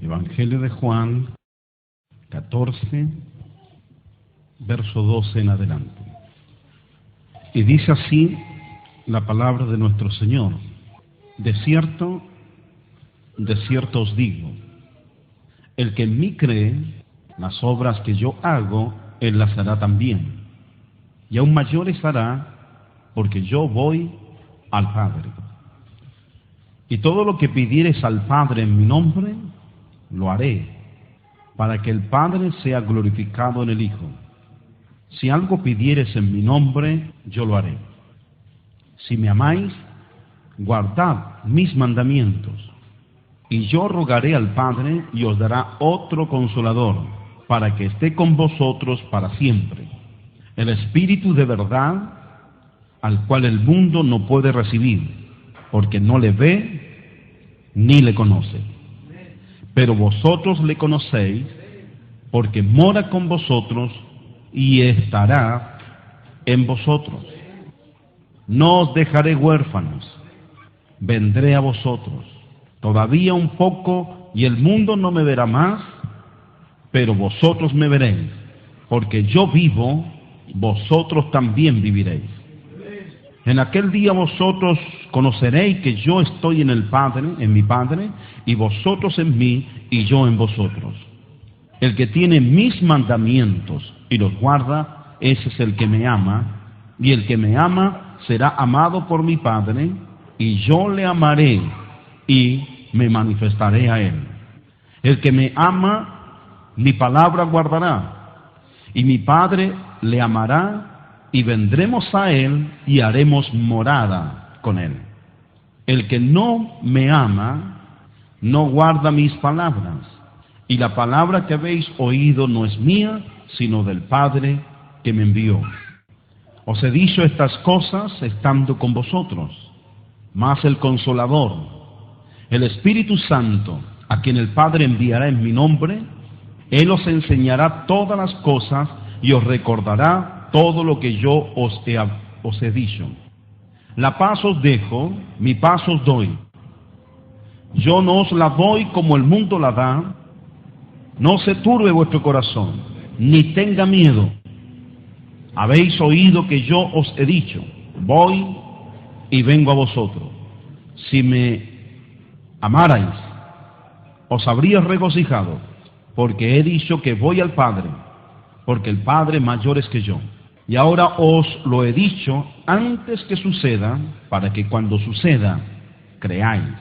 Evangelio de Juan 14, verso 12 en adelante. Y dice así la palabra de nuestro Señor: de cierto os digo, el que en mí cree, las obras que yo hago, él las hará también, y aún mayores hará, porque yo voy al Padre. Y todo lo que pidieres al Padre en mi nombre, lo haré, para que el Padre sea glorificado en el Hijo. Si algo pidieres en mi nombre, yo lo haré. Si me amáis, guardad mis mandamientos. Y yo rogaré al Padre y os dará otro Consolador, para que esté con vosotros para siempre. El Espíritu de verdad, al cual el mundo no puede recibir, porque no le ve ni le conoce. Pero vosotros le conocéis, porque mora con vosotros y estará en vosotros. No os dejaré huérfanos, vendré a vosotros. Todavía un poco y el mundo no me verá más, pero vosotros me veréis, porque yo vivo, vosotros también viviréis. En aquel día vosotros conoceréis que yo estoy en el Padre, en mi Padre, y vosotros en mí, y yo en vosotros. El que tiene mis mandamientos y los guarda, ese es el que me ama, y el que me ama será amado por mi Padre, y yo le amaré y me manifestaré a él. El que me ama, mi palabra guardará, y mi Padre le amará, y vendremos a él y haremos morada con él. El que no me ama, no guarda mis palabras, y la palabra que habéis oído no es mía, sino del Padre que me envió. Os he dicho estas cosas estando con vosotros, mas el Consolador, el Espíritu Santo, a quien el Padre enviará en mi nombre, Él os enseñará todas las cosas y os recordará todo lo que yo os he dicho. La paz os dejo, mi paz os doy. Yo no os la doy como el mundo la da. No se turbe vuestro corazón, ni tenga miedo. Habéis oído que yo os he dicho, voy y vengo a vosotros. Si me amarais, os habríais regocijado, porque he dicho que voy al Padre, porque el Padre mayor es que yo. Y ahora os lo he dicho antes que suceda, para que cuando suceda, creáis.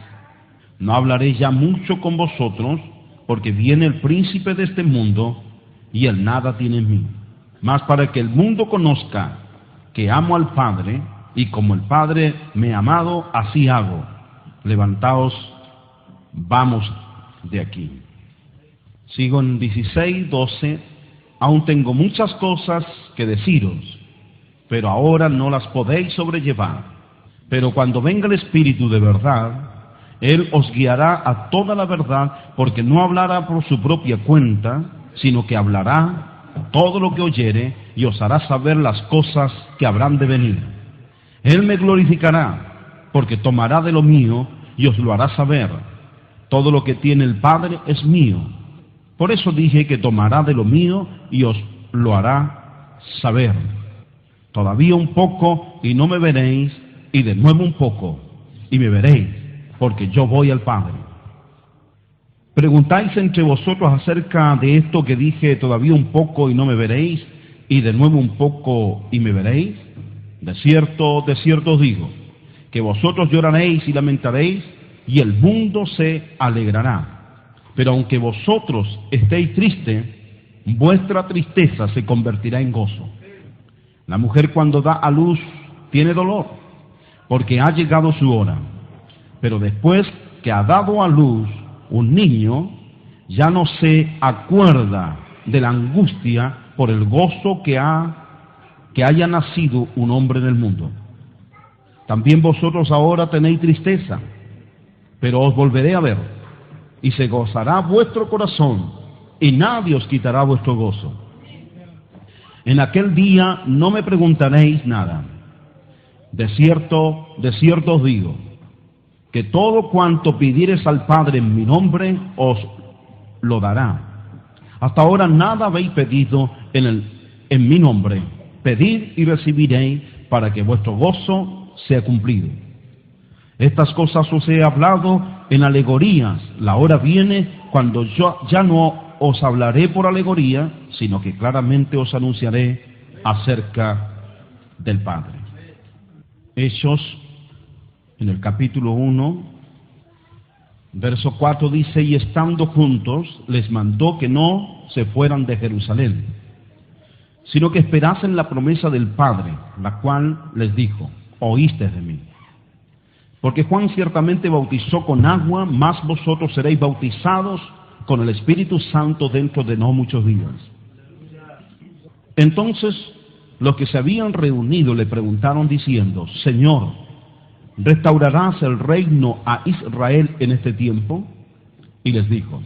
No hablaré ya mucho con vosotros, porque viene el príncipe de este mundo, y él nada tiene en mí. Mas para que el mundo conozca que amo al Padre, y como el Padre me ha amado, así hago. Levantaos, vamos de aquí. Sigo en 16:12. Aún tengo muchas cosas que deciros, pero ahora no las podéis sobrellevar. Pero cuando venga el Espíritu de verdad, Él os guiará a toda la verdad, porque no hablará por su propia cuenta, sino que hablará todo lo que oyere y os hará saber las cosas que habrán de venir. Él me glorificará, porque tomará de lo mío y os lo hará saber. Todo lo que tiene el Padre es mío. Por eso dije que tomará de lo mío y os lo hará saber. Todavía un poco y no me veréis, y de nuevo un poco y me veréis, porque yo voy al Padre. ¿Preguntáis entre vosotros acerca de esto que dije, todavía un poco y no me veréis, y de nuevo un poco y me veréis? De cierto os digo, que vosotros lloraréis y lamentaréis, y el mundo se alegrará. Pero aunque vosotros estéis tristes, vuestra tristeza se convertirá en gozo. La mujer cuando da a luz tiene dolor, porque ha llegado su hora. Pero después que ha dado a luz un niño, ya no se acuerda de la angustia por el gozo que haya nacido un hombre en el mundo. También vosotros ahora tenéis tristeza, pero os volveré a ver, y se gozará vuestro corazón, y nadie os quitará vuestro gozo. En aquel día no me preguntaréis nada. De cierto os digo, que todo cuanto pidiereis al Padre en mi nombre, os lo dará. Hasta ahora nada habéis pedido en mi nombre. Pedid y recibiréis para que vuestro gozo sea cumplido. Estas cosas os he hablado en alegorías. La hora viene cuando yo ya no os hablaré por alegoría, sino que claramente os anunciaré acerca del Padre. Hechos, en el capítulo 1, verso 4 dice: y estando juntos, les mandó que no se fueran de Jerusalén, sino que esperasen la promesa del Padre, la cual les dijo: oíste de mí. Porque Juan ciertamente bautizó con agua, mas vosotros seréis bautizados con el Espíritu Santo dentro de no muchos días. Entonces los que se habían reunido le preguntaron diciendo: Señor, ¿restaurarás el reino a Israel en este tiempo? Y les dijo: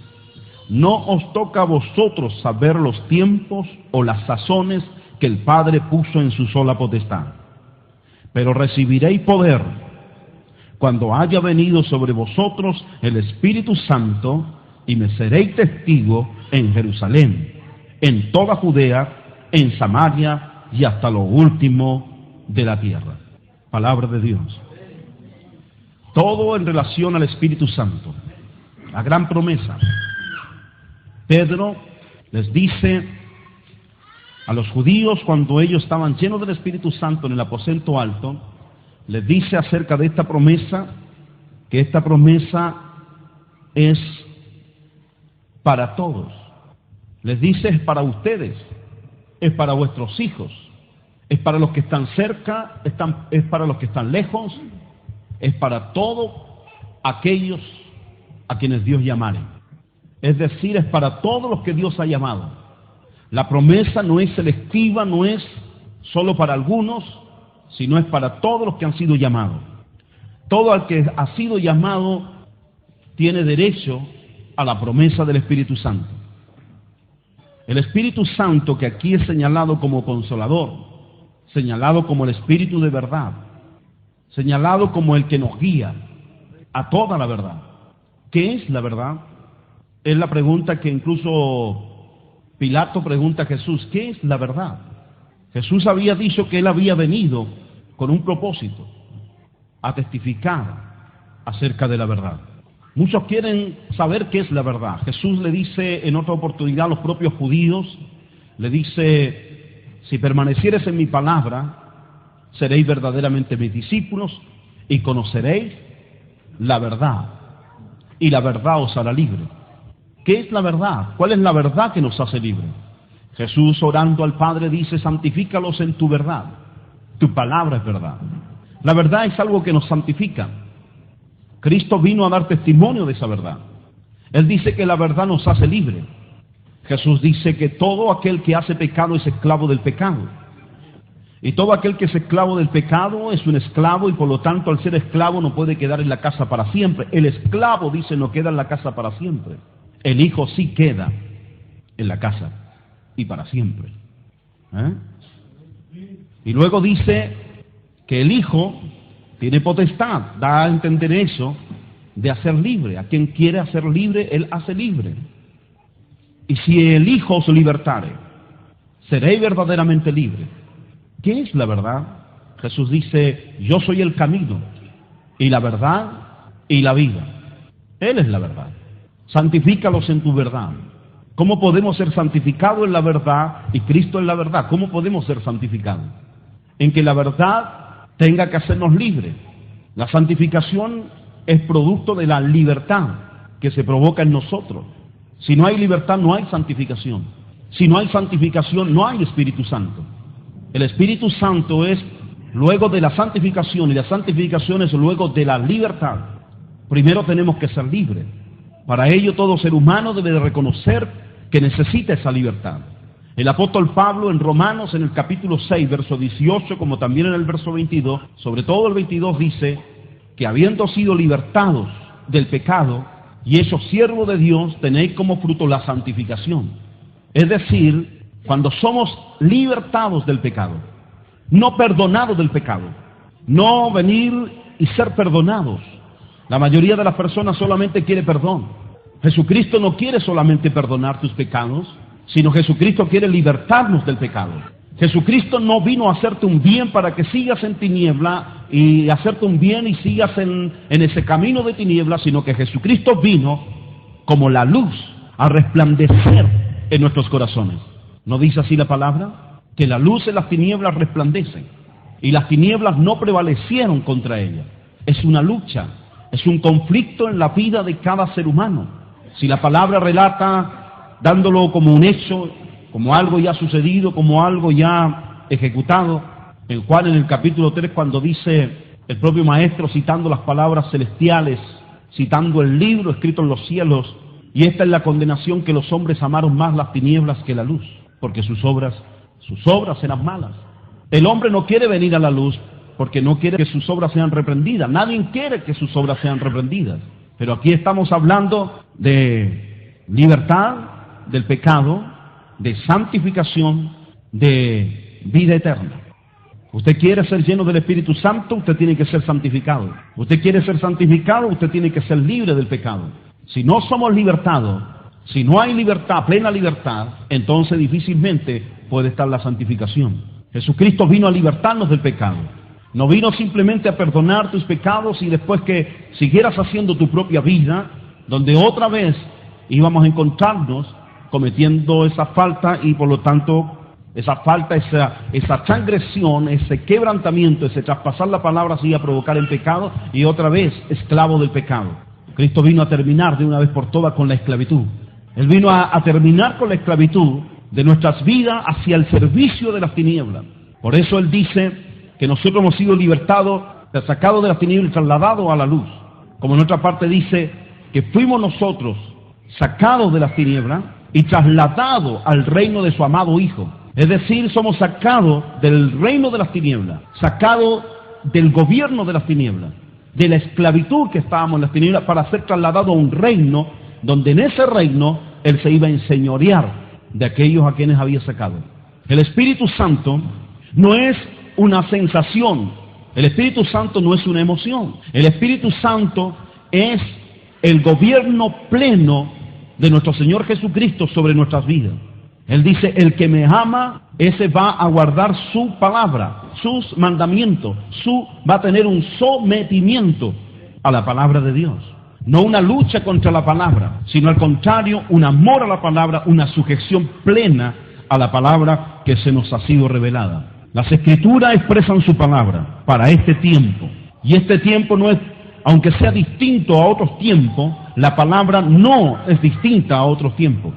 no os toca a vosotros saber los tiempos o las sazones que el Padre puso en su sola potestad, pero recibiréis poder cuando haya venido sobre vosotros el Espíritu Santo, y me seréis testigo en Jerusalén, en toda Judea, en Samaria y hasta lo último de la tierra. Palabra de Dios. Todo en relación al Espíritu Santo, la gran promesa. Pedro les dice a los judíos, cuando ellos estaban llenos del Espíritu Santo en el aposento alto, les dice acerca de esta promesa, que esta promesa es para todos. Les dice: es para ustedes, es para vuestros hijos, es para los que están cerca, es para los que están lejos, es para todos aquellos a quienes Dios llamare. Es decir, es para todos los que Dios ha llamado. La promesa no es selectiva, no es solo para algunos, sino es para todos los que han sido llamados. Todo el que ha sido llamado tiene derecho a la promesa del Espíritu Santo. El Espíritu Santo, que aquí es señalado como consolador, señalado como el Espíritu de verdad, señalado como el que nos guía a toda la verdad. ¿Qué es la verdad? Es la pregunta que incluso Pilato pregunta a Jesús: ¿qué es la verdad? Jesús había dicho que él había venido con un propósito: a testificar acerca de la verdad. Muchos quieren saber qué es la verdad. Jesús le dice en otra oportunidad a los propios judíos, le dice: si permaneciereis en mi palabra, seréis verdaderamente mis discípulos y conoceréis la verdad, y la verdad os hará libre. ¿Qué es la verdad? ¿Cuál es la verdad que nos hace libre? Jesús, orando al Padre, dice: santifícalos en tu verdad. Tu palabra es verdad. La verdad es algo que nos santifica. Cristo vino a dar testimonio de esa verdad. Él dice que la verdad nos hace libre. Jesús dice que todo aquel que hace pecado es esclavo del pecado. Y todo aquel que es esclavo del pecado es un esclavo, y por lo tanto, al ser esclavo no puede quedar en la casa para siempre. El esclavo, dice, no queda en la casa para siempre. El hijo sí queda en la casa y para siempre. Y luego dice que el hijo tiene potestad, da a entender eso, de hacer libre. A quien quiere hacer libre, él hace libre. Y si el Hijo os libertare, seréis verdaderamente libres. ¿Qué es la verdad? Jesús dice: yo soy el camino, y la verdad, y la vida. Él es la verdad. Santifícalos en tu verdad. ¿Cómo podemos ser santificados en la verdad y Cristo en la verdad? ¿Cómo podemos ser santificados? En que la verdad tenga que hacernos libres. La santificación es producto de la libertad que se provoca en nosotros. Si no hay libertad, no hay santificación. Si no hay santificación, no hay Espíritu Santo. El Espíritu Santo es luego de la santificación, y la santificación es luego de la libertad. Primero tenemos que ser libres. Para ello, todo ser humano debe de reconocer que necesita esa libertad. El apóstol Pablo en Romanos, en el capítulo 6, verso 18, como también en el verso 22, sobre todo el 22, dice que habiendo sido libertados del pecado y hechos siervos de Dios, tenéis como fruto la santificación. Es decir, cuando somos libertados del pecado, no perdonados del pecado, no venir y ser perdonados. La mayoría de las personas solamente quiere perdón, Jesucristo no quiere solamente perdonar tus pecados, sino Jesucristo quiere libertarnos del pecado. Jesucristo no vino a hacerte un bien para que sigas en tiniebla y hacerte un bien y sigas en ese camino de tiniebla, sino que Jesucristo vino como la luz a resplandecer en nuestros corazones. ¿No dice así la palabra? Que la luz en las tinieblas resplandece y las tinieblas no prevalecieron contra ella. Es una lucha, es un conflicto en la vida de cada ser humano. Si la palabra relata dándolo como un hecho, como algo ya sucedido, como algo ya ejecutado, el cual en el capítulo 3, cuando dice el propio Maestro, citando las palabras celestiales, citando el libro escrito en los cielos, y esta es la condenación, que los hombres amaron más las tinieblas que la luz, porque sus obras eran malas. El hombre no quiere venir a la luz porque no quiere que sus obras sean reprendidas. Nadie quiere que sus obras sean reprendidas. Pero aquí estamos hablando de libertad del pecado, de santificación, de vida eterna. Usted quiere ser lleno del Espíritu Santo, usted tiene que ser santificado. Usted quiere ser santificado, usted tiene que ser libre del pecado. Si no somos libertados, si no hay libertad, plena libertad, entonces difícilmente puede estar la santificación. Jesucristo vino a libertarnos del pecado. No vino simplemente a perdonar tus pecados y después que siguieras haciendo tu propia vida, donde otra vez íbamos a encontrarnos cometiendo esa falta y por lo tanto esa falta, esa transgresión, ese quebrantamiento, ese traspasar la palabra se iba a provocar en pecado y otra vez esclavo del pecado. Cristo vino a terminar de una vez por todas con la esclavitud. Él vino a terminar con la esclavitud de nuestras vidas hacia el servicio de las tinieblas. Por eso Él dice que nosotros hemos sido libertados, sacados de las tinieblas y trasladados a la luz. Como en otra parte dice que fuimos nosotros sacados de las tinieblas y trasladados al reino de su amado Hijo. Es decir, somos sacados del reino de las tinieblas, sacados del gobierno de las tinieblas, de la esclavitud que estábamos en las tinieblas, para ser trasladados a un reino donde en ese reino Él se iba a enseñorear de aquellos a quienes había sacado. El Espíritu Santo no es una sensación, el Espíritu Santo no es una emoción, el Espíritu Santo es el gobierno pleno de nuestro Señor Jesucristo sobre nuestras vidas. Él dice, el que me ama, ese va a guardar su palabra, sus mandamientos, va a tener un sometimiento a la palabra de Dios. No una lucha contra la palabra, sino al contrario, un amor a la palabra, una sujeción plena a la palabra que se nos ha sido revelada. Las Escrituras expresan su palabra para este tiempo. Y este tiempo no es, aunque sea distinto a otros tiempos, la palabra no es distinta a otros tiempos.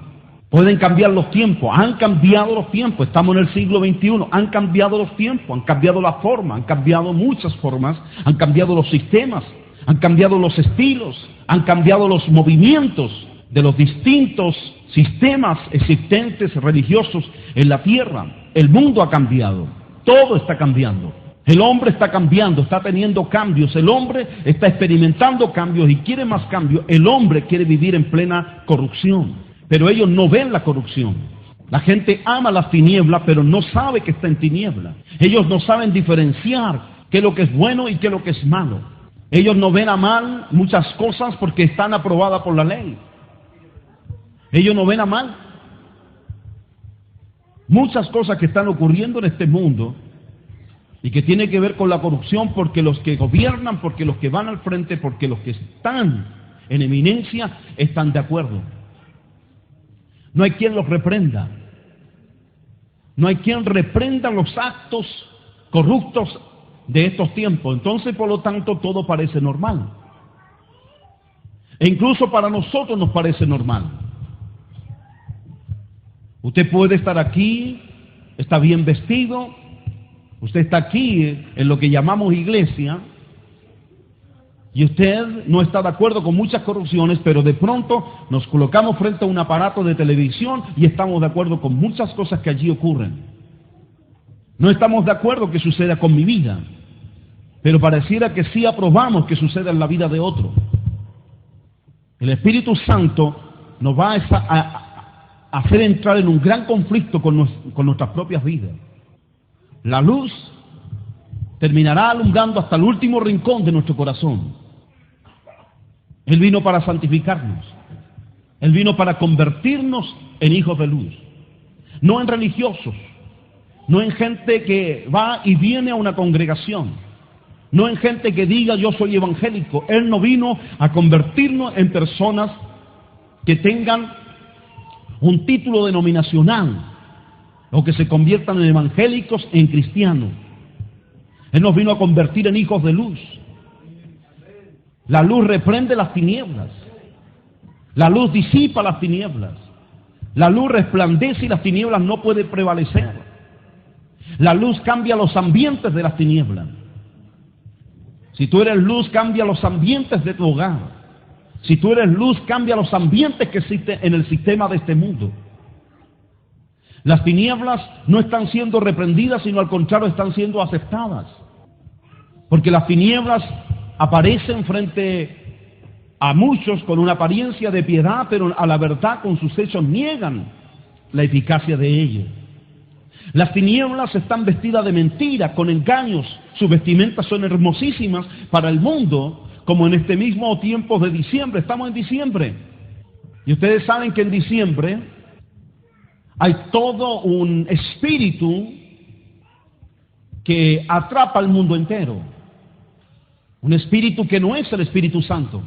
Pueden cambiar los tiempos, han cambiado los tiempos, estamos en el siglo XXI, han cambiado los tiempos, han cambiado la forma, han cambiado muchas formas, han cambiado los sistemas, han cambiado los estilos, han cambiado los movimientos de los distintos sistemas existentes religiosos en la tierra. El mundo ha cambiado, todo está cambiando. El hombre está cambiando, está teniendo cambios, el hombre está experimentando cambios y quiere más cambios. El hombre quiere vivir en plena corrupción, pero ellos no ven la corrupción. La gente ama las tinieblas, pero no sabe que está en tinieblas. Ellos no saben diferenciar qué es lo que es bueno y qué es lo que es malo. Ellos no ven a mal muchas cosas porque están aprobadas por la ley. Ellos no ven a mal muchas cosas que están ocurriendo en este mundo y que tiene que ver con la corrupción, porque los que gobiernan, porque los que van al frente, porque los que están en eminencia están de acuerdo. No hay quien los reprenda. No hay quien reprenda los actos corruptos de estos tiempos. Entonces, por lo tanto, todo parece normal. E incluso para nosotros nos parece normal. Usted puede estar aquí, está bien vestido, usted está aquí en lo que llamamos iglesia, y usted no está de acuerdo con muchas corrupciones, pero de pronto nos colocamos frente a un aparato de televisión y estamos de acuerdo con muchas cosas que allí ocurren. No estamos de acuerdo que suceda con mi vida, pero pareciera que sí aprobamos que suceda en la vida de otro. El Espíritu Santo nos va a hacer entrar en un gran conflicto con nuestras propias vidas. La luz terminará alumbrando hasta el último rincón de nuestro corazón. Él vino para santificarnos. Él vino para convertirnos en hijos de luz, no en religiosos, no en gente que va y viene a una congregación, no en gente que diga yo soy evangélico. Él no vino a convertirnos en personas que tengan un título denominacional o que se conviertan en evangélicos, en cristianos. Él nos vino a convertir en hijos de luz. La luz reprende las tinieblas. La luz disipa las tinieblas. La luz resplandece y las tinieblas no pueden prevalecer. La luz cambia los ambientes de las tinieblas. Si tú eres luz, cambia los ambientes de tu hogar. Si tú eres luz, cambia los ambientes que existen en el sistema de este mundo. Las tinieblas no están siendo reprendidas, sino al contrario, están siendo aceptadas. Porque las tinieblas aparecen frente a muchos con una apariencia de piedad, pero a la verdad con sus hechos niegan la eficacia de ella. Las tinieblas están vestidas de mentira, con engaños. Sus vestimentas son hermosísimas para el mundo, como en este mismo tiempo de diciembre. Estamos en diciembre. Y ustedes saben que en diciembre hay todo un espíritu que atrapa al mundo entero. Un espíritu que no es el Espíritu Santo.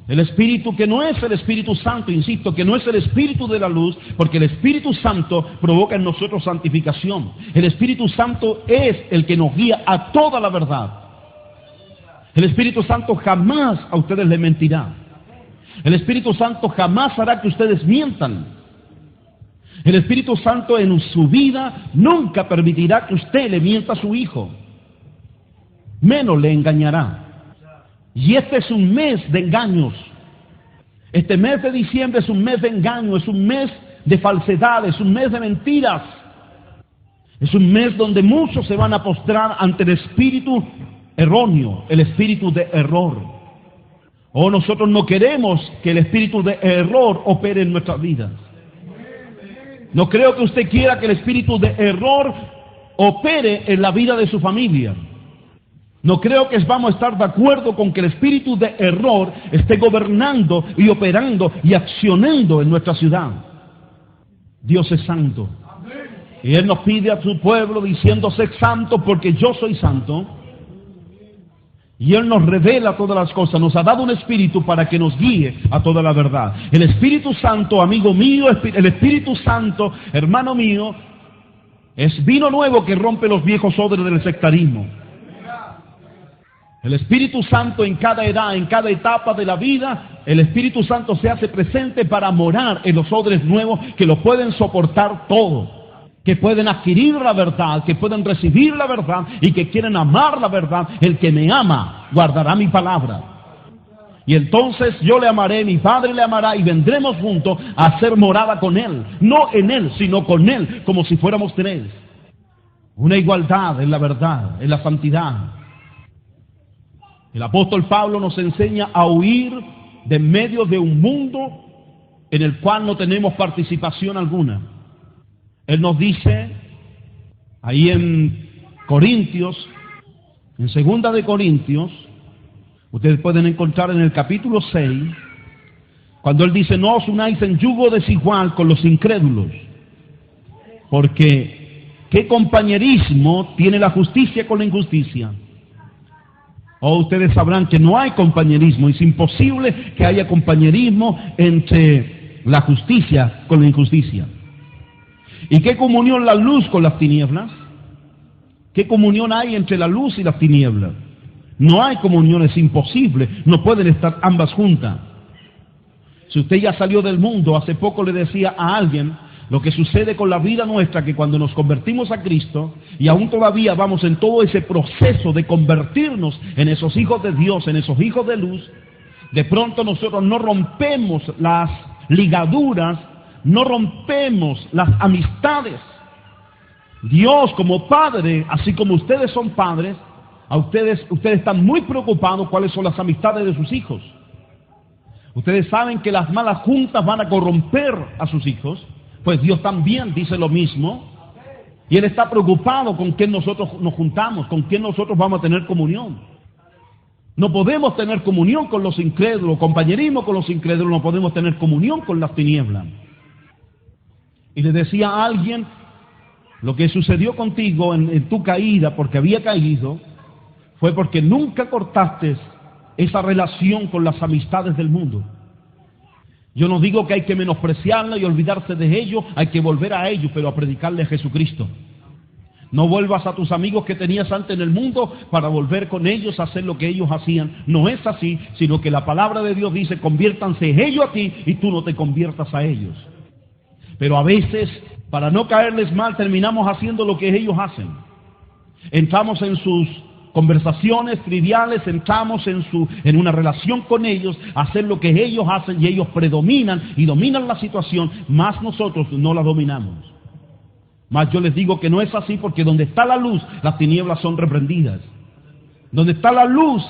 El espíritu que no es el Espíritu Santo, insisto, que no es el espíritu de la luz, porque el Espíritu Santo provoca en nosotros santificación. El Espíritu Santo es el que nos guía a toda la verdad. El Espíritu Santo jamás a ustedes les mentirá. El Espíritu Santo jamás hará que ustedes mientan. El Espíritu Santo en su vida nunca permitirá que usted le mienta a su hijo. Menos le engañará. Y este es un mes de engaños. Este mes de diciembre es un mes de engaño, es un mes de falsedad, es un mes de mentiras. Es un mes donde muchos se van a postrar ante el espíritu erróneo, el espíritu de error. Oh, nosotros no queremos que el espíritu de error opere en nuestras vidas. No creo que usted quiera que el espíritu de error opere en la vida de su familia. No creo que vamos a estar de acuerdo con que el espíritu de error esté gobernando y operando y accionando en nuestra ciudad. Dios es santo. Y Él nos pide a su pueblo diciendo, sé santo porque yo soy santo. Y Él nos revela todas las cosas. Nos ha dado un espíritu para que nos guíe a toda la verdad. El Espíritu Santo, amigo mío, el Espíritu Santo, hermano mío, es vino nuevo que rompe los viejos odres del sectarismo. El Espíritu Santo en cada edad, en cada etapa de la vida, el Espíritu Santo se hace presente para morar en los odres nuevos que lo pueden soportar todo, que pueden adquirir la verdad, que pueden recibir la verdad y que quieren amar la verdad. El que me ama guardará mi palabra. Y entonces yo le amaré, mi Padre le amará y vendremos juntos a hacer morada con Él. No en Él, sino con Él, como si fuéramos tres. Una igualdad en la verdad, en la santidad. El apóstol Pablo nos enseña a huir de en medio de un mundo en el cual no tenemos participación alguna. Él nos dice, ahí en Corintios, en 2 de Corintios, ustedes pueden encontrar en el capítulo 6, cuando él dice, no os unáis en yugo desigual con los incrédulos, porque ¿qué compañerismo tiene la justicia con la injusticia? O ustedes sabrán que no hay compañerismo, es imposible que haya compañerismo entre la justicia con la injusticia. ¿Y qué comunión la luz con las tinieblas? ¿Qué comunión hay entre la luz y las tinieblas? No hay comunión, es imposible, no pueden estar ambas juntas. Si usted ya salió del mundo, hace poco le decía a alguien lo que sucede con la vida nuestra, que cuando nos convertimos a Cristo, y aún todavía vamos en todo ese proceso de convertirnos en esos hijos de Dios, en esos hijos de luz, de pronto nosotros no rompemos las ligaduras, no rompemos las amistades. Dios como Padre, así como ustedes son padres, ustedes están muy preocupados cuáles son las amistades de sus hijos. Ustedes saben que las malas juntas van a corromper a sus hijos. Pues Dios también dice lo mismo. Y Él está preocupado con quién nosotros nos juntamos, con quién nosotros vamos a tener comunión. No podemos tener comunión con los incrédulos, compañerismo con los incrédulos, no podemos tener comunión con las tinieblas. Y le decía a alguien, lo que sucedió contigo en tu caída, porque había caído, fue porque nunca cortaste esa relación con las amistades del mundo. Yo no digo que hay que menospreciarla y olvidarse de ellos, hay que volver a ellos, pero a predicarle a Jesucristo. No vuelvas a tus amigos que tenías antes en el mundo para volver con ellos a hacer lo que ellos hacían. No es así, sino que la palabra de Dios dice, conviértanse ellos a ti y tú no te conviertas a ellos. Pero a veces, para no caerles mal, terminamos haciendo lo que ellos hacen. Entramos en sus conversaciones triviales, entramos en una relación con ellos, a hacer lo que ellos hacen y ellos predominan y dominan la situación, más nosotros no la dominamos. Mas yo les digo que no es así, porque donde está la luz, las tinieblas son reprendidas. Donde está la luz,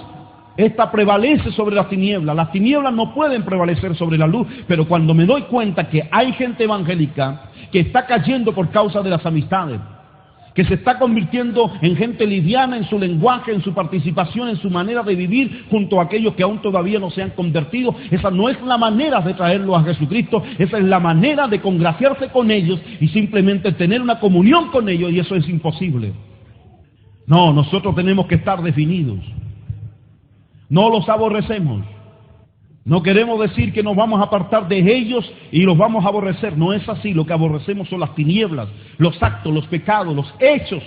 esta prevalece sobre las tinieblas. Las tinieblas no pueden prevalecer sobre la luz, pero cuando me doy cuenta que hay gente evangélica que está cayendo por causa de las amistades, que se está convirtiendo en gente liviana en su lenguaje, en su participación, en su manera de vivir junto a aquellos que aún todavía no se han convertido, esa no es la manera de traerlos a Jesucristo, esa es la manera de congraciarse con ellos y simplemente tener una comunión con ellos, y eso es imposible. No, nosotros tenemos que estar definidos. No los aborrecemos. No queremos decir que nos vamos a apartar de ellos y los vamos a aborrecer. No es así. Lo que aborrecemos son las tinieblas, los actos, los pecados, los hechos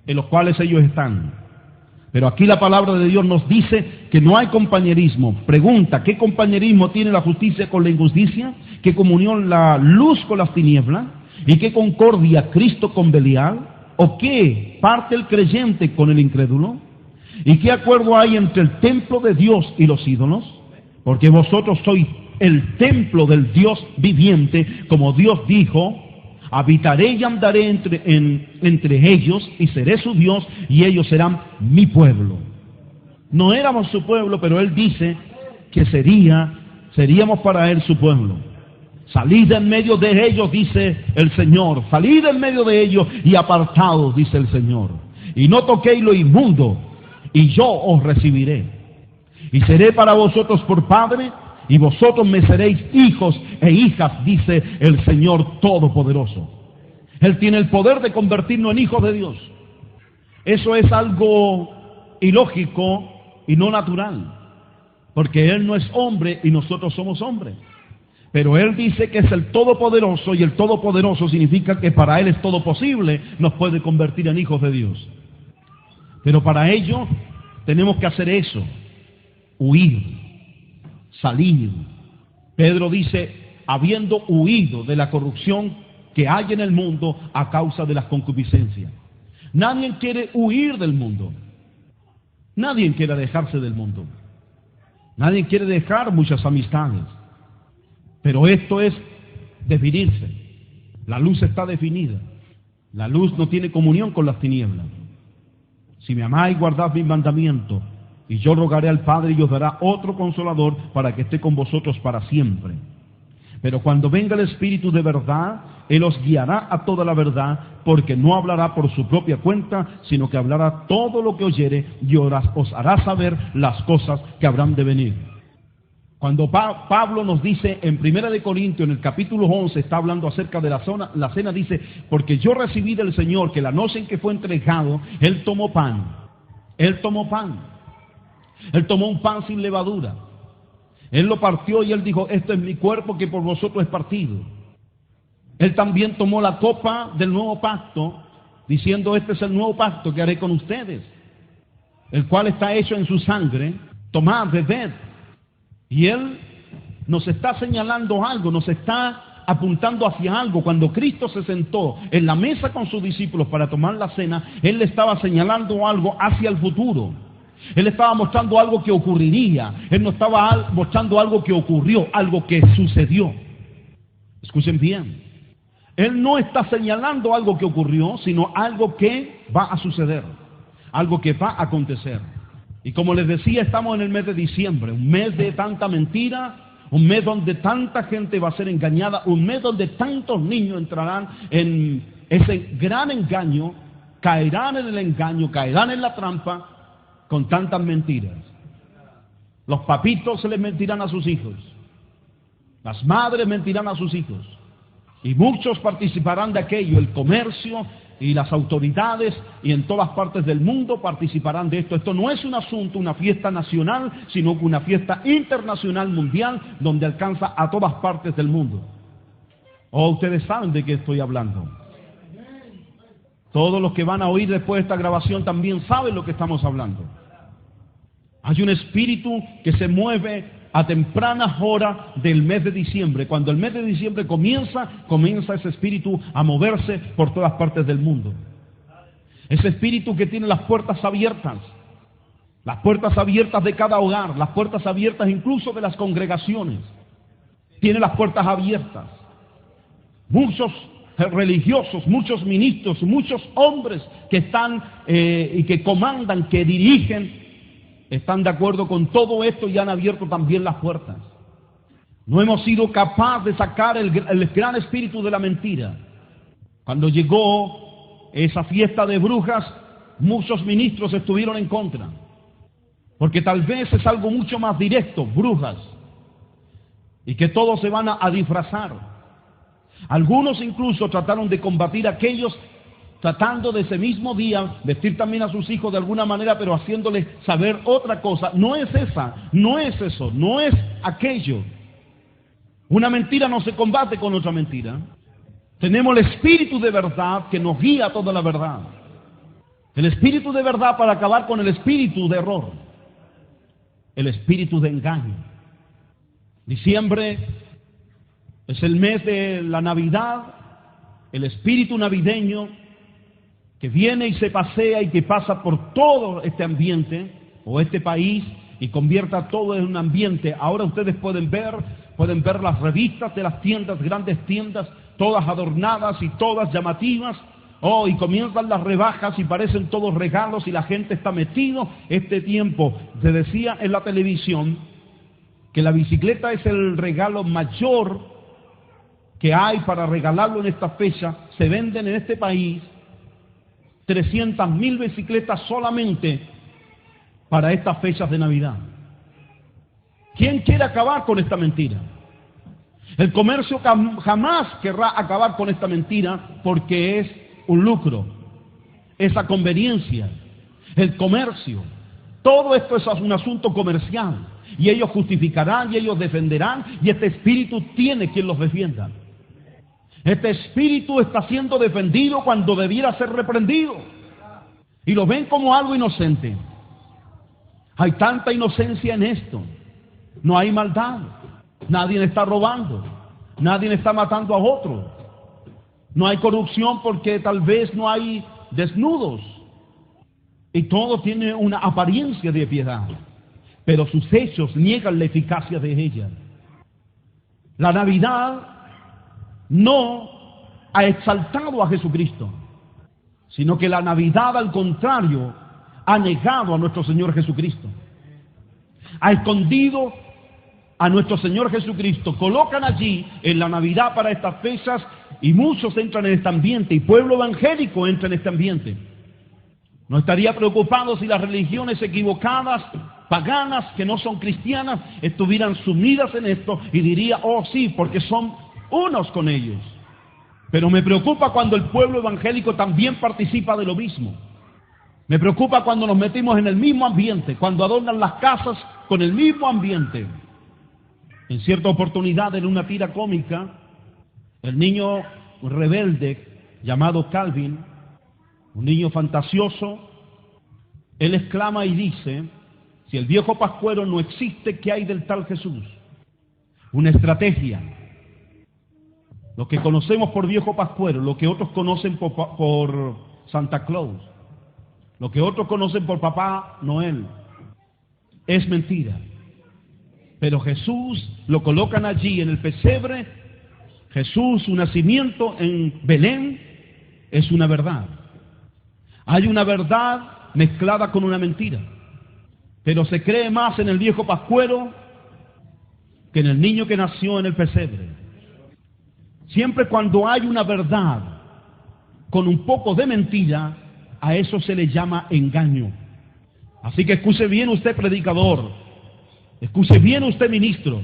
en los cuales ellos están. Pero aquí la palabra de Dios nos dice que no hay compañerismo. Pregunta, ¿qué compañerismo tiene la justicia con la injusticia? ¿Qué comunión la luz con las tinieblas? ¿Y qué concordia Cristo con Belial? ¿O qué parte el creyente con el incrédulo? ¿Y qué acuerdo hay entre el templo de Dios y los ídolos? Porque vosotros sois el templo del Dios viviente, como Dios dijo, habitaré y andaré entre ellos y seré su Dios y ellos serán mi pueblo. No éramos su pueblo, pero Él dice que seríamos para Él su pueblo. Salid en medio de ellos, dice el Señor, salid en medio de ellos y apartados, dice el Señor. Y no toquéis lo inmundo, y yo os recibiré. Y seré para vosotros por padre, y vosotros me seréis hijos e hijas, dice el Señor Todopoderoso. Él tiene el poder de convertirnos en hijos de Dios. Eso es algo ilógico y no natural, porque Él no es hombre y nosotros somos hombres. Pero Él dice que es el Todopoderoso, y el Todopoderoso significa que para Él es todo posible, nos puede convertir en hijos de Dios. Pero para ello tenemos que hacer eso. Huir, salir. Pedro dice, habiendo huido de la corrupción que hay en el mundo a causa de las concupiscencias. Nadie quiere huir del mundo. Nadie quiere alejarse del mundo. Nadie quiere dejar muchas amistades. Pero esto es definirse. La luz está definida. La luz no tiene comunión con las tinieblas. Si me amáis, guardad mis mandamientos. Y yo rogaré al Padre y os dará otro consolador para que esté con vosotros para siempre. Pero cuando venga el Espíritu de verdad, Él os guiará a toda la verdad, porque no hablará por su propia cuenta, sino que hablará todo lo que oyere y os hará saber las cosas que habrán de venir. Cuando Pablo nos dice en 1 Corintios, en el capítulo 11, está hablando acerca de la cena, dice, porque yo recibí del Señor que la noche en que fue entregado, Él tomó pan. Él tomó pan. Él tomó un pan sin levadura. Él lo partió y Él dijo, esto es mi cuerpo que por vosotros es partido. Él también tomó la copa del nuevo pacto, diciendo, este es el nuevo pacto que haré con ustedes, el cual está hecho en su sangre. Tomad, bebed. Y Él nos está señalando algo, nos está apuntando hacia algo. Cuando Cristo se sentó en la mesa con sus discípulos para tomar la cena, Él le estaba señalando algo hacia el futuro. Él estaba mostrando algo que ocurriría. Él no estaba mostrando algo que ocurrió, algo que sucedió. Escuchen bien. Él no está señalando algo que ocurrió, sino algo que va a suceder, algo que va a acontecer. Y como les decía, estamos en el mes de diciembre, un mes de tanta mentira, un mes donde tanta gente va a ser engañada, un mes donde tantos niños entrarán en ese gran engaño, caerán en el engaño, caerán en la trampa, con tantas mentiras. Los papitos se les mentirán a sus hijos. Las madres mentirán a sus hijos. Y muchos participarán de aquello. El comercio y las autoridades y en todas partes del mundo participarán de esto. Esto no es un asunto, una fiesta nacional, sino una fiesta internacional mundial donde alcanza a todas partes del mundo. Oh, ustedes saben de qué estoy hablando. Todos los que van a oír después de esta grabación también saben lo que estamos hablando. Hay un espíritu que se mueve a tempranas horas del mes de diciembre. Cuando el mes de diciembre comienza ese espíritu a moverse por todas partes del mundo. Ese espíritu que tiene las puertas abiertas de cada hogar, las puertas abiertas incluso de las congregaciones. Tiene las puertas abiertas. Muchos religiosos, muchos ministros, muchos hombres que están y que comandan, que dirigen, están de acuerdo con todo esto y han abierto también las puertas. No hemos sido capaces de sacar el gran espíritu de la mentira. Cuando llegó esa fiesta de brujas, muchos ministros estuvieron en contra. Porque tal vez es algo mucho más directo, brujas, y que todos se van a disfrazar. Algunos incluso trataron de combatir a aquellos tratando de ese mismo día vestir también a sus hijos de alguna manera, pero haciéndoles saber otra cosa. No es esa, no es eso, no es aquello. Una mentira no se combate con otra mentira. Tenemos el espíritu de verdad que nos guía a toda la verdad. El espíritu de verdad para acabar con el espíritu de error, el espíritu de engaño. Diciembre es el mes de la Navidad, el espíritu navideño que viene y se pasea y que pasa por todo este ambiente o este país y convierta todo en un ambiente. Ahora ustedes pueden ver las revistas de las tiendas, grandes tiendas, todas adornadas y todas llamativas. Oh, y comienzan las rebajas y parecen todos regalos y la gente está metido. Este tiempo, se decía en la televisión que la bicicleta es el regalo mayor que hay para regalarlo en esta fecha. Se venden en este país 300.000 bicicletas solamente para estas fechas de Navidad. ¿Quién quiere acabar con esta mentira? El comercio jamás querrá acabar con esta mentira porque es un lucro, esa conveniencia, el comercio. Todo esto es un asunto comercial y ellos justificarán y ellos defenderán y este espíritu tiene quien los defienda. Este espíritu está siendo defendido cuando debiera ser reprendido. Y lo ven como algo inocente. Hay tanta inocencia en esto. No hay maldad. Nadie está robando. Nadie está matando a otro. No hay corrupción porque tal vez no hay desnudos. Y todo tiene una apariencia de piedad. Pero sus hechos niegan la eficacia de ella. La Navidad no ha exaltado a Jesucristo, sino que la Navidad, al contrario, ha negado a nuestro Señor Jesucristo. Ha escondido a nuestro Señor Jesucristo. Colocan allí en la Navidad para estas fechas y muchos entran en este ambiente y pueblo evangélico entra en este ambiente. No estaría preocupado si las religiones equivocadas, paganas, que no son cristianas, estuvieran sumidas en esto y diría, oh sí, porque son unos con ellos. Pero me preocupa cuando el pueblo evangélico también participa de lo mismo. Me preocupa cuando nos metimos en el mismo ambiente, cuando adornan las casas con el mismo ambiente. En cierta oportunidad, en una tira cómica, el niño rebelde llamado Calvin, un niño fantasioso, él exclama y dice, si el viejo pascuero no existe, ¿qué hay del tal Jesús? Una estrategia. Lo que conocemos por viejo pascuero, lo que otros conocen por Santa Claus, lo que otros conocen por Papá Noel, es mentira. Pero Jesús lo colocan allí en el pesebre. Jesús, su nacimiento en Belén, es una verdad. Hay una verdad mezclada con una mentira. Pero se cree más en el viejo pascuero que en el niño que nació en el pesebre. Siempre cuando hay una verdad con un poco de mentira, a eso se le llama engaño. Así que escuche bien usted, predicador. Escuche bien usted, ministro,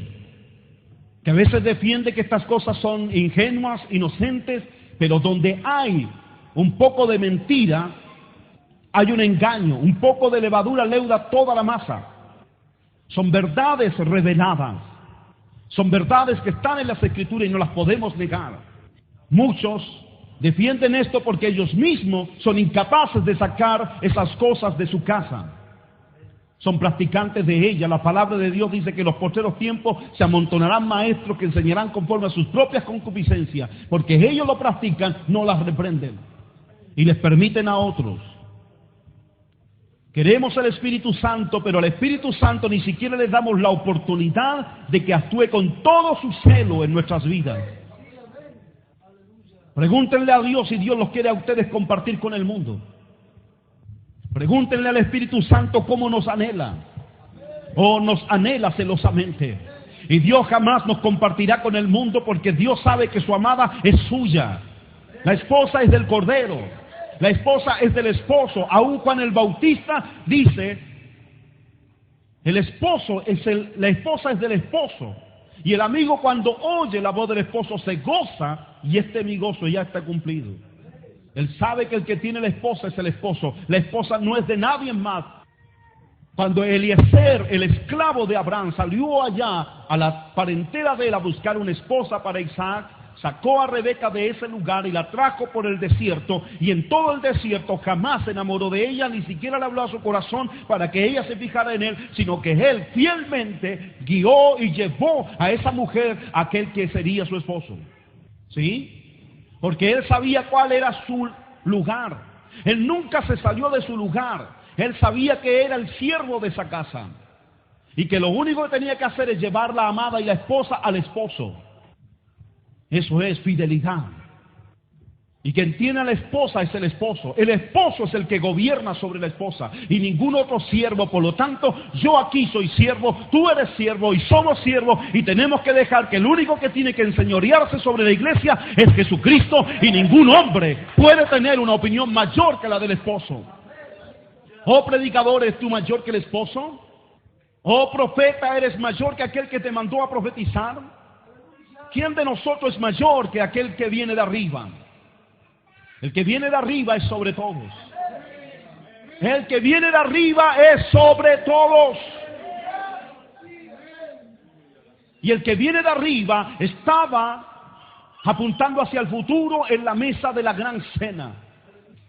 que a veces defiende que estas cosas son ingenuas, inocentes, pero donde hay un poco de mentira, hay un engaño, un poco de levadura leuda toda la masa. Son verdades reveladas, son verdades que están en las Escrituras y no las podemos negar. Muchos defienden esto porque ellos mismos son incapaces de sacar esas cosas de su casa. Son practicantes de ella. La palabra de Dios dice que en los postreros tiempos se amontonarán maestros que enseñarán conforme a sus propias concupiscencias, porque ellos lo practican, no las reprenden y les permiten a otros. Queremos el Espíritu Santo, pero al Espíritu Santo ni siquiera le damos la oportunidad de que actúe con todo su celo en nuestras vidas. Pregúntenle a Dios si Dios los quiere a ustedes compartir con el mundo. Pregúntenle al Espíritu Santo cómo nos anhela. O nos anhela celosamente. Y Dios jamás nos compartirá con el mundo porque Dios sabe que su amada es suya. La esposa es del Cordero. La esposa es del esposo. Aun Juan el Bautista dice, la esposa es del esposo. Y el amigo cuando oye la voz del esposo se goza y mi gozo ya está cumplido. Él sabe que el que tiene la esposa es el esposo. La esposa no es de nadie más. Cuando Eliezer, el esclavo de Abraham, salió allá a la parentela de él a buscar una esposa para Isaac, sacó a Rebeca de ese lugar y la trajo por el desierto. Y en todo el desierto jamás se enamoró de ella, ni siquiera le habló a su corazón para que ella se fijara en él, sino que él fielmente guió y llevó a esa mujer a aquel que sería su esposo. ¿Sí? Porque él sabía cuál era su lugar. Él nunca se salió de su lugar. Él sabía que era el siervo de esa casa. Y que lo único que tenía que hacer es llevar la amada y la esposa al esposo. Eso es fidelidad. Y quien tiene a la esposa es el esposo. El esposo es el que gobierna sobre la esposa y ningún otro siervo. Por lo tanto, yo aquí soy siervo, tú eres siervo y somos siervos. Y tenemos que dejar que el único que tiene que enseñorearse sobre la iglesia es Jesucristo. Y ningún hombre puede tener una opinión mayor que la del esposo. Oh predicador, ¿eres tú mayor que el esposo? Oh profeta, ¿eres mayor que aquel que te mandó a profetizar? ¿Quién de nosotros es mayor que aquel que viene de arriba? El que viene de arriba es sobre todos. El que viene de arriba es sobre todos. Y el que viene de arriba estaba apuntando hacia el futuro en la mesa de la gran cena.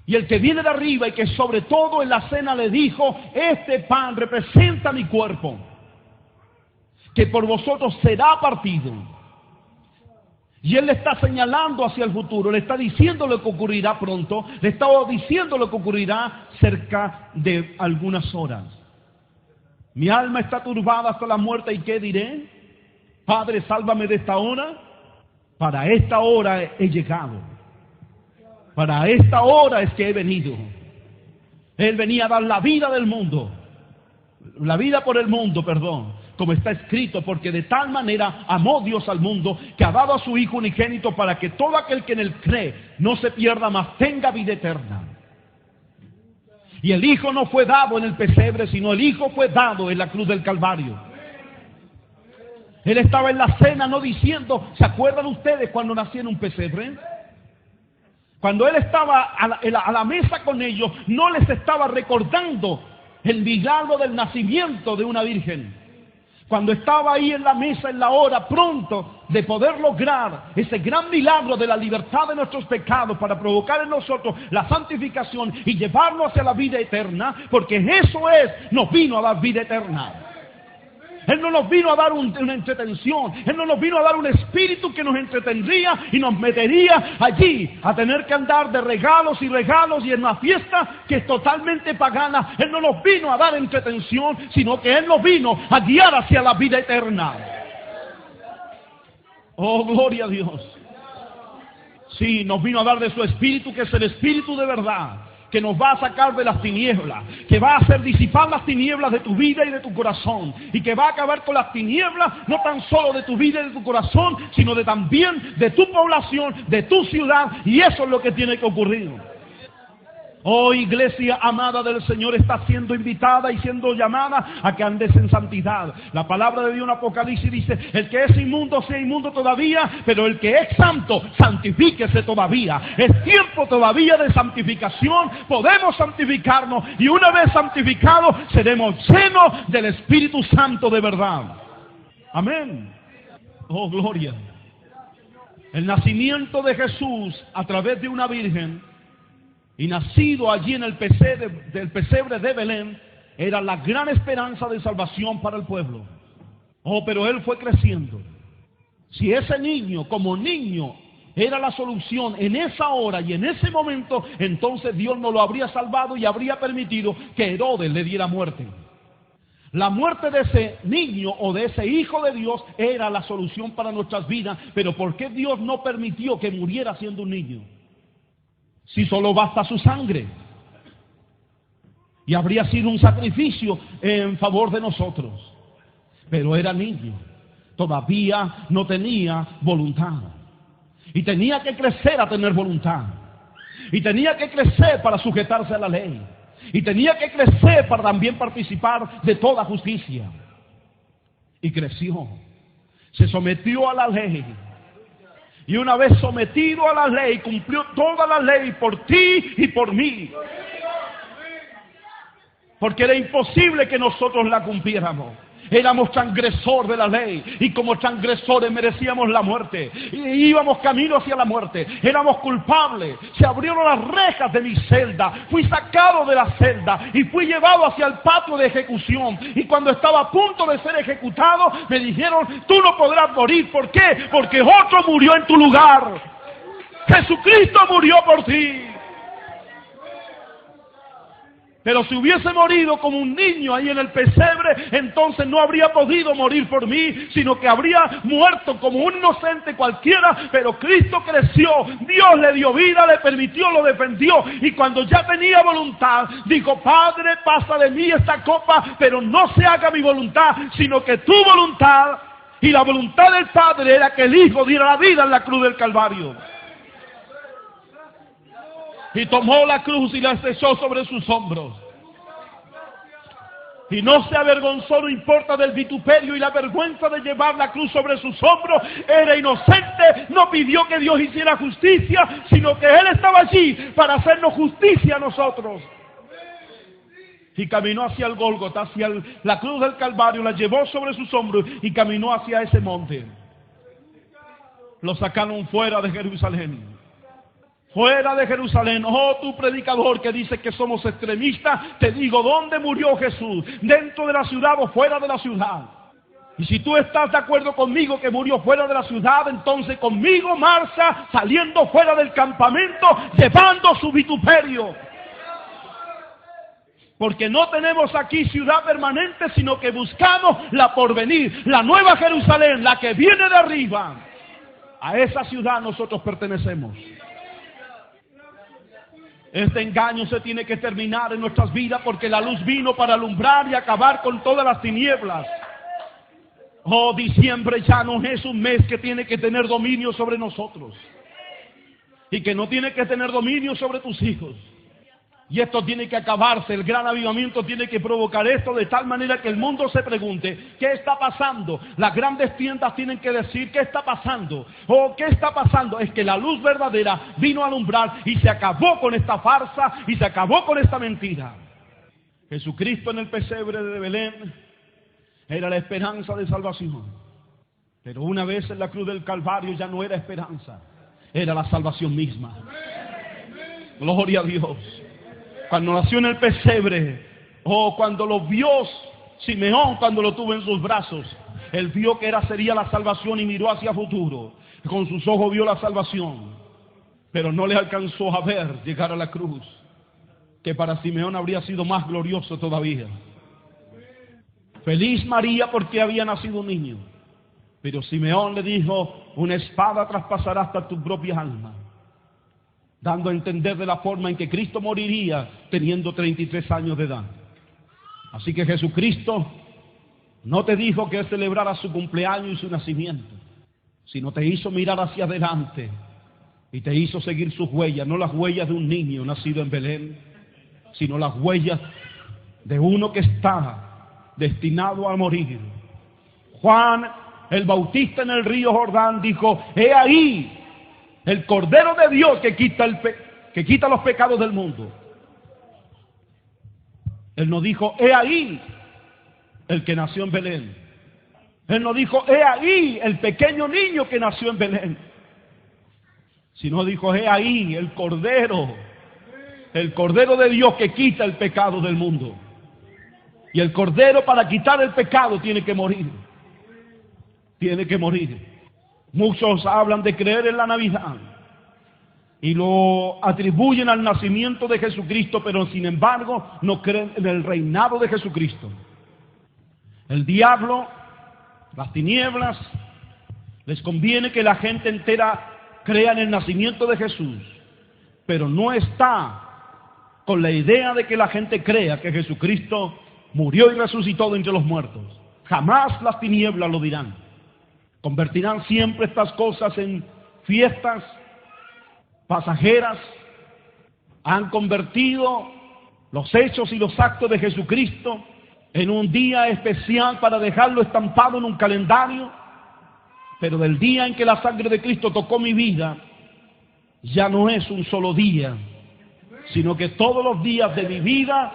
Y el que viene de arriba y que sobre todo en la cena le dijo, este pan representa mi cuerpo, que por vosotros será partido. Y él le está señalando hacia el futuro, le está diciendo lo que ocurrirá pronto, le está diciendo lo que ocurrirá cerca de algunas horas. Mi alma está turbada hasta la muerte, ¿y qué diré? Padre, sálvame de esta hora. Para esta hora he llegado. Para esta hora es que he venido. Él venía a dar la vida del mundo. La vida por el mundo, perdón. Como está escrito, porque de tal manera amó Dios al mundo, que ha dado a su Hijo unigénito para que todo aquel que en él cree no se pierda, mas tenga vida eterna. Y el Hijo no fue dado en el pesebre, sino el Hijo fue dado en la cruz del Calvario. Él estaba en la cena no diciendo, ¿se acuerdan ustedes cuando nací en un pesebre? Cuando él estaba a la mesa con ellos, no les estaba recordando el milagro del nacimiento de una virgen. Cuando estaba ahí en la mesa, en la hora, pronto de poder lograr ese gran milagro de la libertad de nuestros pecados para provocar en nosotros la santificación y llevarnos hacia la vida eterna, porque eso nos vino a dar vida eterna. Él no nos vino a dar una entretención. Él no nos vino a dar un espíritu que nos entretendría y nos metería allí a tener que andar de regalos y en una fiesta que es totalmente pagana. Él no nos vino a dar entretención, sino que Él nos vino a guiar hacia la vida eterna. Oh, gloria a Dios. Sí, nos vino a dar de su espíritu, que es el espíritu de verdad, que nos va a sacar de las tinieblas, que va a hacer disipar las tinieblas de tu vida y de tu corazón, y que va a acabar con las tinieblas no tan solo de tu vida y de tu corazón, sino también de tu población, de tu ciudad, y eso es lo que tiene que ocurrir. Oh, iglesia amada del Señor, está siendo invitada y siendo llamada a que andes en santidad. La palabra de Dios en Apocalipsis dice: el que es inmundo sea inmundo todavía, pero el que es santo, santifíquese todavía. Es tiempo todavía de santificación. Podemos santificarnos y una vez santificados seremos llenos del Espíritu Santo de verdad. Amén. Oh, gloria. El nacimiento de Jesús a través de una virgen y nacido allí en el pesebre de Belén era la gran esperanza de salvación para el pueblo. Oh, pero él fue creciendo. Si ese niño, como niño, era la solución en esa hora y en ese momento, entonces Dios no lo habría salvado y habría permitido que Herodes le diera muerte. La muerte de ese niño o de ese hijo de Dios era la solución para nuestras vidas. Pero ¿por qué Dios no permitió que muriera siendo un niño? Si solo basta su sangre. Y habría sido un sacrificio en favor de nosotros. Pero era niño. Todavía no tenía voluntad. Y tenía que crecer a tener voluntad. Y tenía que crecer para sujetarse a la ley. Y tenía que crecer para también participar de toda justicia. Y creció. Se sometió a la ley. Y una vez sometido a la ley, cumplió toda la ley por ti y por mí. Porque era imposible que nosotros la cumpliéramos. Éramos transgresor de la ley y como transgresores merecíamos la muerte. Y íbamos camino hacia la muerte. Éramos culpables. Se abrieron las rejas de mi celda. Fui sacado de la celda y fui llevado hacia el patio de ejecución. Y cuando estaba a punto de ser ejecutado, me dijeron: tú no podrás morir. ¿Por qué? Porque otro murió en tu lugar. Jesucristo murió por ti. Pero si hubiese morido como un niño ahí en el pesebre, entonces no habría podido morir por mí, sino que habría muerto como un inocente cualquiera. Pero Cristo creció, Dios le dio vida, le permitió, lo defendió. Y cuando ya tenía voluntad, dijo: Padre, pasa de mí esta copa, pero no se haga mi voluntad, sino que tu voluntad. Y la voluntad del Padre era que el Hijo diera la vida en la cruz del Calvario. Y tomó la cruz y la echó sobre sus hombros. Y no se avergonzó, no importa del vituperio y la vergüenza de llevar la cruz sobre sus hombros. Era inocente, no pidió que Dios hiciera justicia, sino que Él estaba allí para hacernos justicia a nosotros. Y caminó hacia el Gólgota, hacia la cruz del Calvario, la llevó sobre sus hombros y caminó hacia ese monte. Lo sacaron fuera de Jerusalén. Fuera de Jerusalén. Oh, tú predicador que dices que somos extremistas, te digo: ¿dónde murió Jesús? ¿Dentro de la ciudad o fuera de la ciudad? Y si tú estás de acuerdo conmigo que murió fuera de la ciudad, entonces conmigo marcha saliendo fuera del campamento, llevando su vituperio. Porque no tenemos aquí ciudad permanente, sino que buscamos la porvenir, la nueva Jerusalén, la que viene de arriba. A esa ciudad nosotros pertenecemos. Este engaño se tiene que terminar en nuestras vidas, porque la luz vino para alumbrar y acabar con todas las tinieblas. Oh, diciembre ya no es un mes que tiene que tener dominio sobre nosotros. Y que no tiene que tener dominio sobre tus hijos. Y esto tiene que acabarse. El gran avivamiento tiene que provocar esto de tal manera que el mundo se pregunte: ¿qué está pasando? Las grandes tiendas tienen que decir: ¿qué está pasando? ¿O qué está pasando? Es que la luz verdadera vino a alumbrar y se acabó con esta farsa y se acabó con esta mentira. Jesucristo en el pesebre de Belén era la esperanza de salvación. Pero una vez en la cruz del Calvario ya no era esperanza, era la salvación misma. Gloria a Dios. Cuando nació en el pesebre, cuando lo vio Simeón, cuando lo tuvo en sus brazos, él vio que sería la salvación y miró hacia futuro. Con sus ojos vio la salvación, pero no le alcanzó a ver llegar a la cruz, que para Simeón habría sido más glorioso todavía. Feliz María porque había nacido un niño, pero Simeón le dijo: una espada traspasará hasta tu propia alma, dando a entender de la forma en que Cristo moriría teniendo 33 años de edad. Así que Jesucristo no te dijo que celebrara su cumpleaños y su nacimiento, sino te hizo mirar hacia adelante y te hizo seguir sus huellas, no las huellas de un niño nacido en Belén, sino las huellas de uno que está destinado a morir. Juan el Bautista en el río Jordán dijo: he ahí el Cordero de Dios que quita los pecados del mundo. Él no dijo: he ahí el que nació en Belén. Él no dijo: he ahí el pequeño niño que nació en Belén. Sino dijo: he ahí el Cordero de Dios que quita el pecado del mundo. Y el Cordero, para quitar el pecado, tiene que morir. Tiene que morir. Muchos hablan de creer en la Navidad y lo atribuyen al nacimiento de Jesucristo, pero sin embargo no creen en el reinado de Jesucristo. El diablo, las tinieblas, les conviene que la gente entera crea en el nacimiento de Jesús, pero no está con la idea de que la gente crea que Jesucristo murió y resucitó de entre los muertos. Jamás las tinieblas lo dirán. Convertirán siempre estas cosas en fiestas pasajeras. Han convertido los hechos y los actos de Jesucristo en un día especial para dejarlo estampado en un calendario. Pero del día en que la sangre de Cristo tocó mi vida, ya no es un solo día, sino que todos los días de mi vida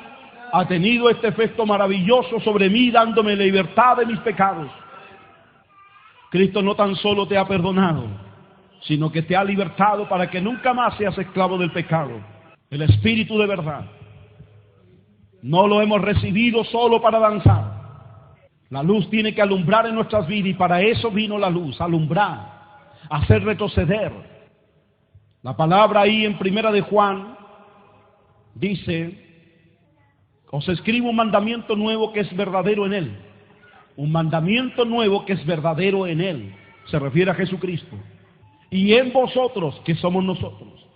ha tenido este efecto maravilloso sobre mí, dándome libertad de mis pecados. Cristo no tan solo te ha perdonado, sino que te ha libertado para que nunca más seas esclavo del pecado. El Espíritu de verdad. No lo hemos recibido solo para danzar. La luz tiene que alumbrar en nuestras vidas, y para eso vino la luz, alumbrar, hacer retroceder. La palabra ahí en Primera de Juan dice: os escribo un mandamiento nuevo que es verdadero en él. Un mandamiento nuevo que es verdadero en él. Se refiere a Jesucristo. Y en vosotros, que somos nosotros.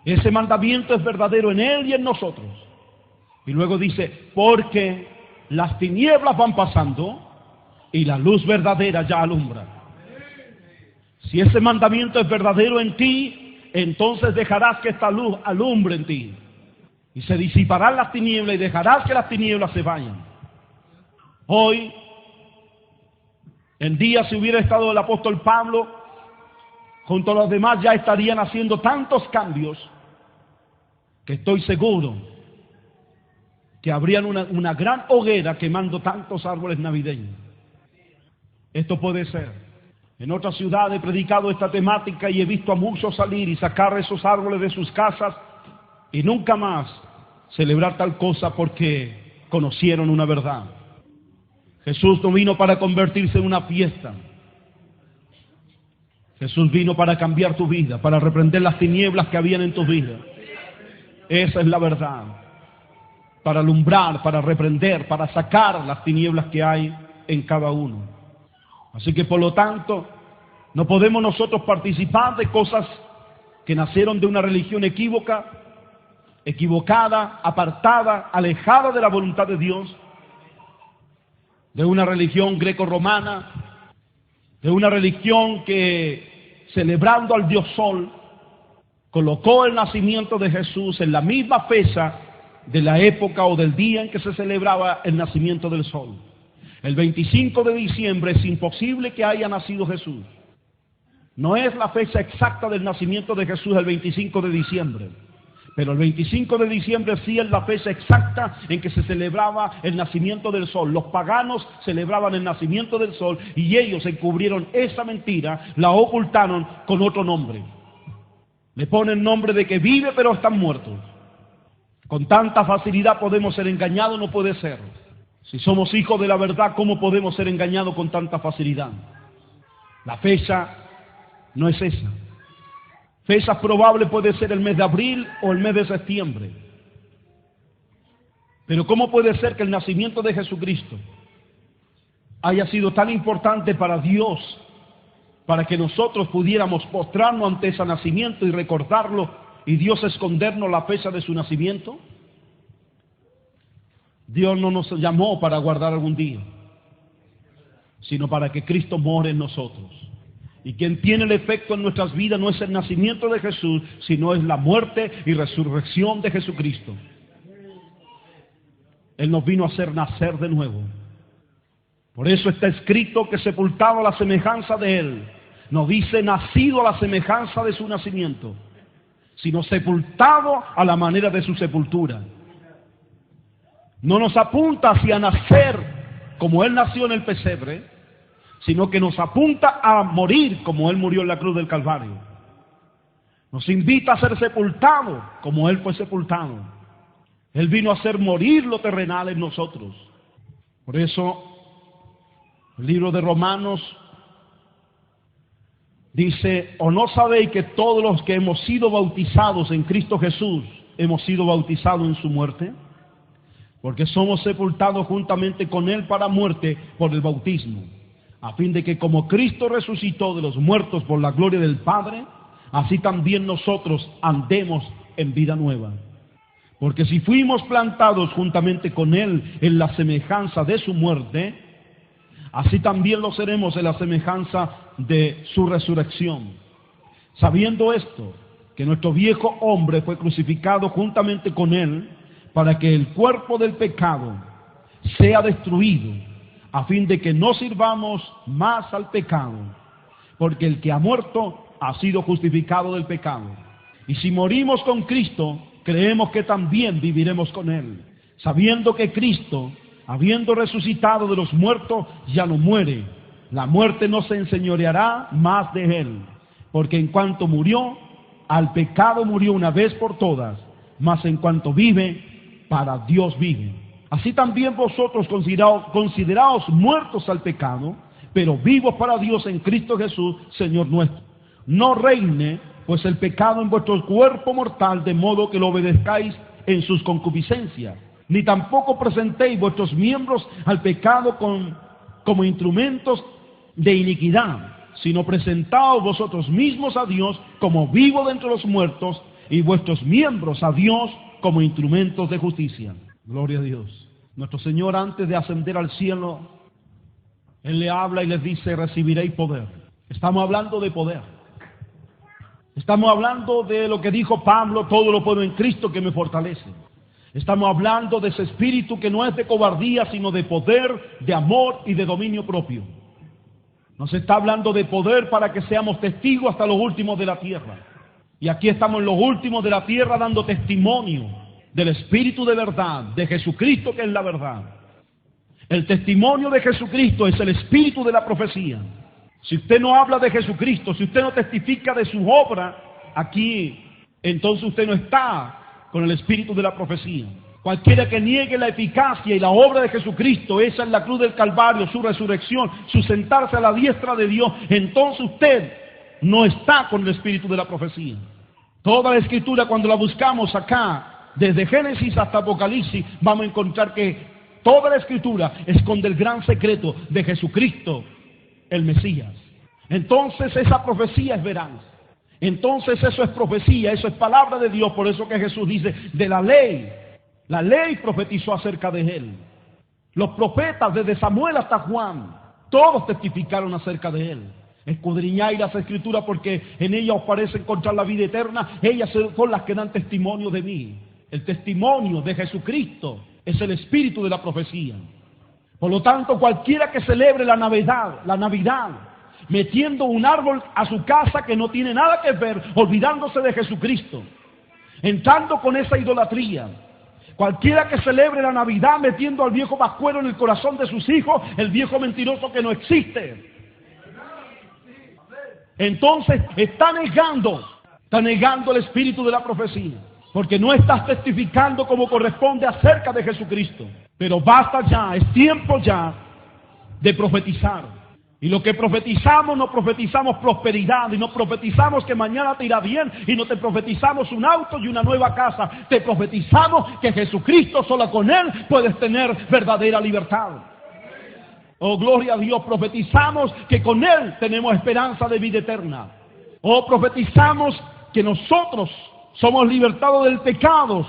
Ese mandamiento es verdadero en él y en nosotros. Y luego dice: porque las tinieblas van pasando y la luz verdadera ya alumbra. Si ese mandamiento es verdadero en ti, entonces dejarás que esta luz alumbre en ti. Y se disiparán las tinieblas y dejarás que las tinieblas se vayan. Hoy en día, si hubiera estado el apóstol Pablo, junto a los demás ya estarían haciendo tantos cambios que estoy seguro que habrían una gran hoguera quemando tantos árboles navideños. Esto puede ser. En otras ciudades he predicado esta temática y he visto a muchos salir y sacar esos árboles de sus casas y nunca más celebrar tal cosa porque conocieron una verdad. Jesús no vino para convertirse en una fiesta. Jesús vino para cambiar tu vida, para reprender las tinieblas que habían en tu vida. Esa es la verdad. Para alumbrar, para reprender, para sacar las tinieblas que hay en cada uno. Así que por lo tanto, no podemos nosotros participar de cosas que nacieron de una religión equivocada, apartada, alejada de la voluntad de Dios, de una religión greco-romana, de una religión que, celebrando al Dios Sol, colocó el nacimiento de Jesús en la misma fecha de la época o del día en que se celebraba el nacimiento del Sol. El 25 de diciembre es imposible que haya nacido Jesús. No es la fecha exacta del nacimiento de Jesús el 25 de diciembre. Pero el 25 de diciembre sí es la fecha exacta en que se celebraba el nacimiento del sol. Los paganos celebraban el nacimiento del sol y ellos encubrieron esa mentira, la ocultaron con otro nombre. Le ponen nombre de que vive pero están muertos. Con tanta facilidad podemos ser engañados, no puede ser. Si somos hijos de la verdad, ¿cómo podemos ser engañados con tanta facilidad? La fecha no es esa. Fecha probable puede ser el mes de abril o el mes de septiembre. Pero ¿cómo puede ser que el nacimiento de Jesucristo haya sido tan importante para Dios, para que nosotros pudiéramos postrarnos ante ese nacimiento y recordarlo, y Dios escondernos la fecha de su nacimiento? Dios no nos llamó para guardar algún día, sino para que Cristo more en nosotros. Y quien tiene el efecto en nuestras vidas no es el nacimiento de Jesús, sino es la muerte y resurrección de Jesucristo. Él nos vino a hacer nacer de nuevo. Por eso está escrito que sepultado a la semejanza de Él. No dice nacido a la semejanza de su nacimiento, sino sepultado a la manera de su sepultura. No nos apunta hacia nacer como Él nació en el pesebre, sino que nos apunta a morir como Él murió en la cruz del Calvario. Nos invita a ser sepultado como Él fue sepultado. Él vino a hacer morir lo terrenal en nosotros. Por eso, el libro de Romanos dice: ¿o no sabéis que todos los que hemos sido bautizados en Cristo Jesús hemos sido bautizados en su muerte? Porque somos sepultados juntamente con Él para muerte por el bautismo, a fin de que como Cristo resucitó de los muertos por la gloria del Padre, así también nosotros andemos en vida nueva. Porque si fuimos plantados juntamente con Él en la semejanza de su muerte, así también lo seremos en la semejanza de su resurrección. Sabiendo esto, que nuestro viejo hombre fue crucificado juntamente con Él, para que el cuerpo del pecado sea destruido, a fin de que no sirvamos más al pecado, porque el que ha muerto ha sido justificado del pecado. Y si morimos con Cristo, creemos que también viviremos con Él, sabiendo que Cristo, habiendo resucitado de los muertos, ya no muere. La muerte no se enseñoreará más de Él, porque en cuanto murió, al pecado murió una vez por todas, mas en cuanto vive, para Dios vive. Así también vosotros consideraos muertos al pecado, pero vivos para Dios en Cristo Jesús, Señor nuestro. No reine pues el pecado en vuestro cuerpo mortal, de modo que lo obedezcáis en sus concupiscencias, ni tampoco presentéis vuestros miembros al pecado como instrumentos de iniquidad, sino presentaos vosotros mismos a Dios como vivos de entre los muertos, y vuestros miembros a Dios como instrumentos de justicia. Gloria a Dios. Nuestro Señor, antes de ascender al cielo, Él le habla y les dice: recibiréis poder. Estamos hablando de poder. Estamos hablando de lo que dijo Pablo: todo lo puedo en Cristo que me fortalece. Estamos hablando de ese espíritu que no es de cobardía, sino de poder, de amor y de dominio propio. Nos está hablando de poder para que seamos testigos hasta los últimos de la tierra. Y aquí estamos en los últimos de la tierra dando testimonio del Espíritu de verdad, de Jesucristo, que es la verdad. El testimonio de Jesucristo es el espíritu de la profecía. Si usted no habla de Jesucristo, si usted no testifica de su obra aquí, entonces usted no está con el espíritu de la profecía. Cualquiera que niegue la eficacia y la obra de Jesucristo, esa es la cruz del Calvario, su resurrección, su sentarse a la diestra de Dios, entonces usted no está con el espíritu de la profecía. Toda la Escritura, cuando la buscamos acá, desde Génesis hasta Apocalipsis, vamos a encontrar que toda la Escritura esconde el gran secreto de Jesucristo, el Mesías. Entonces esa profecía es veraz. Entonces eso es profecía, eso es palabra de Dios. Por eso que Jesús dice, de la ley profetizó acerca de Él. Los profetas, desde Samuel hasta Juan, todos testificaron acerca de Él. Escudriñáis las Escrituras porque en ellas os parece encontrar la vida eterna. Ellas son las que dan testimonio de mí. El testimonio de Jesucristo es el espíritu de la profecía. Por lo tanto, cualquiera que celebre la Navidad, metiendo un árbol a su casa que no tiene nada que ver, olvidándose de Jesucristo, entrando con esa idolatría. Cualquiera que celebre la Navidad metiendo al viejo pascuero en el corazón de sus hijos, el viejo mentiroso que no existe, entonces está negando el espíritu de la profecía, porque no estás testificando como corresponde acerca de Jesucristo. Pero basta ya, es tiempo ya de profetizar. Y lo que profetizamos, no profetizamos prosperidad, y no profetizamos que mañana te irá bien, y no te profetizamos un auto y una nueva casa. Te profetizamos que Jesucristo, solo con Él puedes tener verdadera libertad. Oh, gloria a Dios. Profetizamos que con Él tenemos esperanza de vida eterna. Oh, profetizamos que nosotros somos libertados del pecado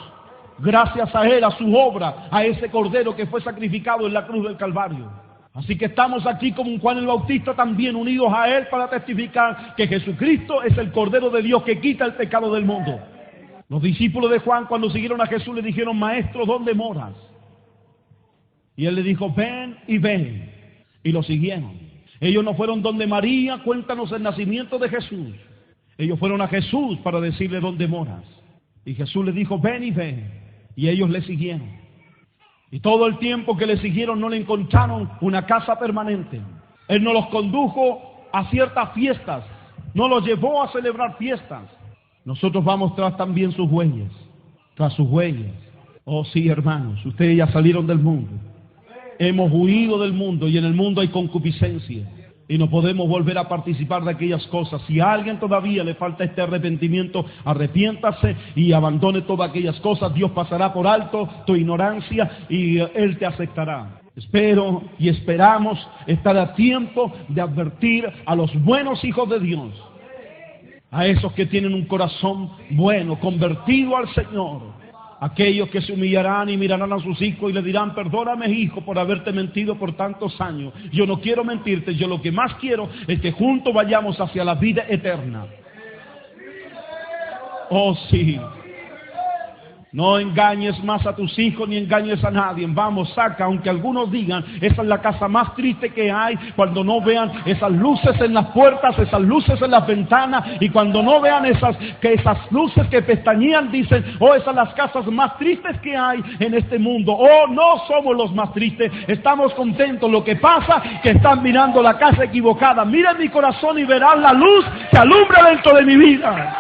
gracias a Él, a su obra, a ese Cordero que fue sacrificado en la cruz del Calvario. Así que estamos aquí como un Juan el Bautista también unidos a Él para testificar que Jesucristo es el Cordero de Dios que quita el pecado del mundo. Los discípulos de Juan, cuando siguieron a Jesús, le dijeron: Maestro, ¿dónde moras? Y él le dijo, ven y ven. Y lo siguieron. Ellos no fueron donde María, cuéntanos el nacimiento de Jesús. Ellos fueron a Jesús para decirle dónde moras. Y Jesús le dijo, ven y ven. Y ellos le siguieron. Y todo el tiempo que le siguieron no le encontraron una casa permanente. Él no los condujo a ciertas fiestas. No los llevó a celebrar fiestas. Nosotros vamos tras también sus huellas. Tras sus huellas. Oh sí, hermanos, ustedes ya salieron del mundo. Hemos huido del mundo y en el mundo hay concupiscencia. Y no podemos volver a participar de aquellas cosas. Si a alguien todavía le falta este arrepentimiento, arrepiéntase y abandone todas aquellas cosas. Dios pasará por alto tu ignorancia y Él te aceptará. Espero y esperamos estar a tiempo de advertir a los buenos hijos de Dios. A esos que tienen un corazón bueno, convertido al Señor. Aquellos que se humillarán y mirarán a sus hijos y le dirán, perdóname hijo por haberte mentido por tantos años. Yo no quiero mentirte, yo lo que más quiero es que juntos vayamos hacia la vida eterna. Oh sí. No engañes más a tus hijos ni engañes a nadie. Vamos, saca, aunque algunos digan, esa es la casa más triste que hay, cuando no vean esas luces en las puertas, esas luces en las ventanas, y cuando no vean esas luces que pestañean, dicen, oh, esas son las casas más tristes que hay en este mundo. Oh, no somos los más tristes, estamos contentos. Lo que pasa es que están mirando la casa equivocada. Miren mi corazón y verán la luz que alumbra dentro de mi vida.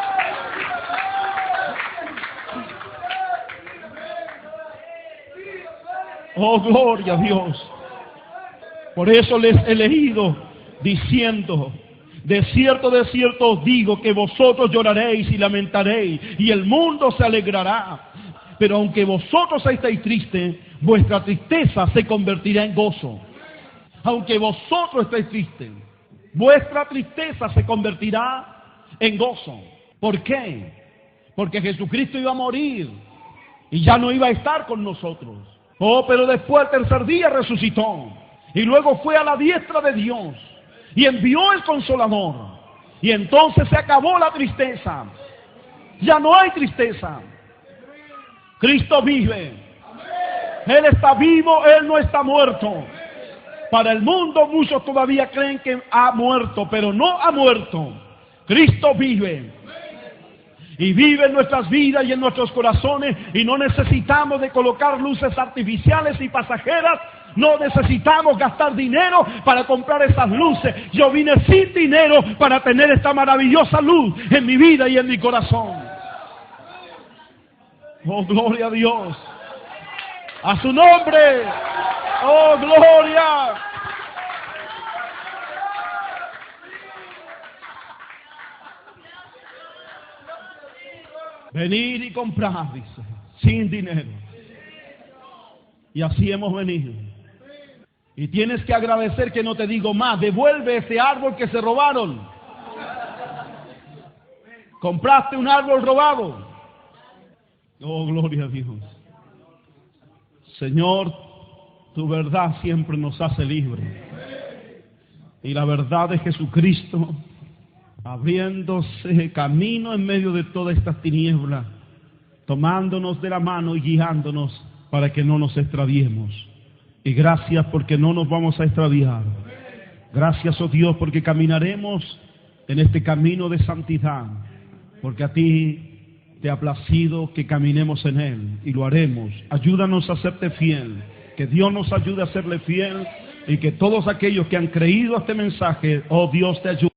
Oh, gloria a Dios. Por eso les he leído diciendo, de cierto os digo que vosotros lloraréis y lamentaréis y el mundo se alegrará. Pero aunque vosotros estéis tristes, vuestra tristeza se convertirá en gozo. Aunque vosotros estéis tristes, vuestra tristeza se convertirá en gozo. ¿Por qué? Porque Jesucristo iba a morir y ya no iba a estar con nosotros. Oh, pero después el tercer día resucitó. Y luego fue a la diestra de Dios. Y envió el Consolador. Y entonces se acabó la tristeza. Ya no hay tristeza. Cristo vive. Él está vivo, Él no está muerto. Para el mundo muchos todavía creen que ha muerto, pero no ha muerto. Cristo vive. Y vive en nuestras vidas y en nuestros corazones, y no necesitamos de colocar luces artificiales y pasajeras. No necesitamos gastar dinero para comprar esas luces. Yo vine sin dinero para tener esta maravillosa luz en mi vida y en mi corazón. Oh, gloria a Dios. A su nombre. Oh, gloria. Venir y comprar, dice, sin dinero. Y así hemos venido. Y tienes que agradecer, que no te digo más, devuelve ese árbol que se robaron. Compraste un árbol robado. Oh, gloria a Dios. Señor, tu verdad siempre nos hace libres. Y la verdad de Jesucristo, abriéndose camino en medio de todas estas tinieblas, tomándonos de la mano y guiándonos para que no nos extraviemos. Y gracias porque no nos vamos a extraviar. Gracias, oh Dios, porque caminaremos en este camino de santidad, porque a ti te ha placido que caminemos en él, y lo haremos. Ayúdanos a serte fiel, que Dios nos ayude a serle fiel, y que todos aquellos que han creído a este mensaje, oh Dios, te ayude.